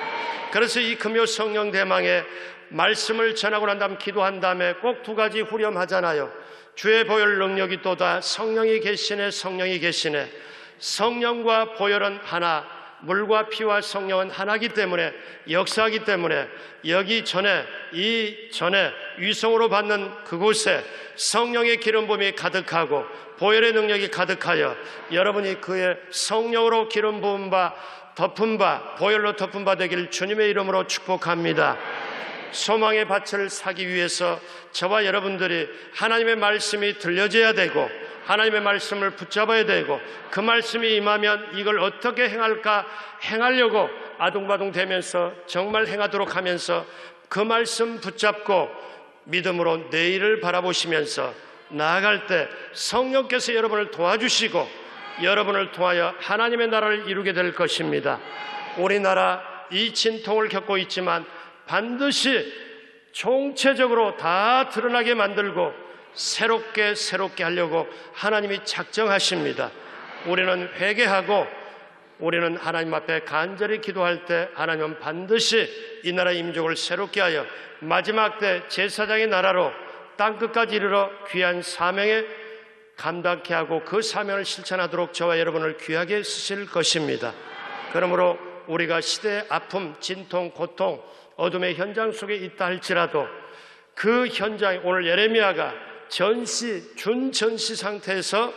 Speaker 1: 그래서 이 금요 성령 대망의 말씀을 전하고 난 다음 기도한 다음에 꼭 두 가지 후렴하잖아요. 주의 보혈 능력이 또다. 성령이 계시네, 성령이 계시네. 성령과 보혈은 하나, 물과 피와 성령은 하나이기 때문에, 역사하기 때문에 여기 전에, 이전에 위성으로 받는 그곳에 성령의 기름 부음이 가득하고 보혈의 능력이 가득하여 여러분이 그의 성령으로 기름 부음 바, 덮은 바, 보혈로 덮은 바 되기를 주님의 이름으로 축복합니다. 소망의 밭을 사기 위해서 저와 여러분들이 하나님의 말씀이 들려져야 되고, 하나님의 말씀을 붙잡아야 되고, 그 말씀이 임하면 이걸 어떻게 행할까 행하려고 아둥바둥 되면서 정말 행하도록 하면서 그 말씀 붙잡고 믿음으로 내일을 바라보시면서 나아갈 때 성령께서 여러분을 도와주시고 여러분을 통하여 하나님의 나라를 이루게 될 것입니다. 우리나라 이 진통을 겪고 있지만 반드시 총체적으로 다 드러나게 만들고 새롭게 하려고 하나님이 작정하십니다. 우리는 회개하고 우리는 하나님 앞에 간절히 기도할 때 하나님은 반드시 이 나라 민족을 새롭게 하여 마지막 때 제사장의 나라로 땅끝까지 이르러 귀한 사명에 감당케 하고 그 사명을 실천하도록 저와 여러분을 귀하게 쓰실 것입니다. 그러므로 우리가 시대의 아픔, 진통, 고통, 어둠의 현장 속에 있다 할지라도 그 현장에 오늘 예레미야가 준전시 상태에서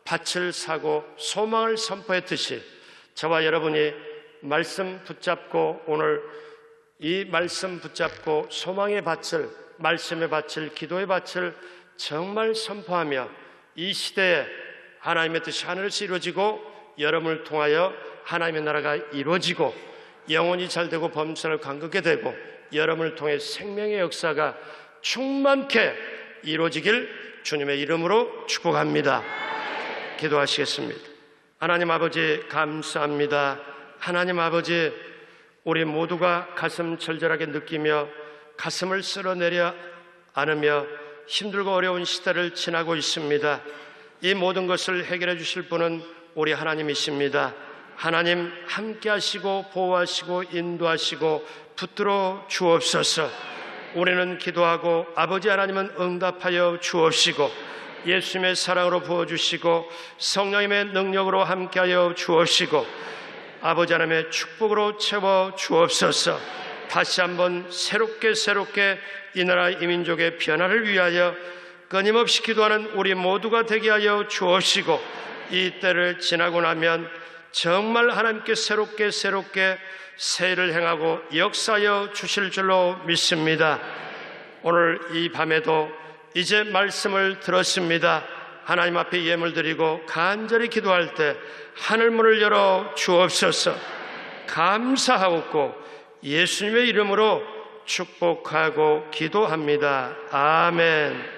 Speaker 1: 밭을 사고 소망을 선포했듯이 저와 여러분이 말씀 붙잡고 오늘 이 말씀 붙잡고 소망의 밭을, 말씀의 밭을, 기도의 밭을 정말 선포하며 이 시대에 하나님의 뜻이 하늘에서 이루어지고 여러분을 통하여 하나님의 나라가 이루어지고 영혼이 잘되고 범사를 강긋게 되고 여러분을 통해 생명의 역사가 충만케 이루어지길 주님의 이름으로 축복합니다. 기도하시겠습니다. 하나님 아버지 감사합니다. 하나님 아버지, 우리 모두가 가슴 절절하게 느끼며 가슴을 쓸어내려 안으며 힘들고 어려운 시대를 지나고 있습니다. 이 모든 것을 해결해 주실 분은 우리 하나님이십니다. 하나님 함께 하시고 보호하시고 인도하시고 붙들어 주옵소서. 우리는 기도하고 아버지 하나님은 응답하여 주옵시고 예수님의 사랑으로 부어주시고 성령님의 능력으로 함께하여 주옵시고 아버지 하나님의 축복으로 채워 주옵소서. 다시 한번 새롭게 이 나라 이 민족의 변화를 위하여 끊임없이 기도하는 우리 모두가 되게 하여 주옵시고 이 때를 지나고 나면 정말 하나님께 새롭게 새해를 행하고 역사하여 주실 줄로 믿습니다. 오늘 이 밤에도 이제 말씀을 들었습니다. 하나님 앞에 예물 드리고 간절히 기도할 때 하늘문을 열어 주옵소서. 감사하옵고 예수님의 이름으로 축복하고 기도합니다. 아멘.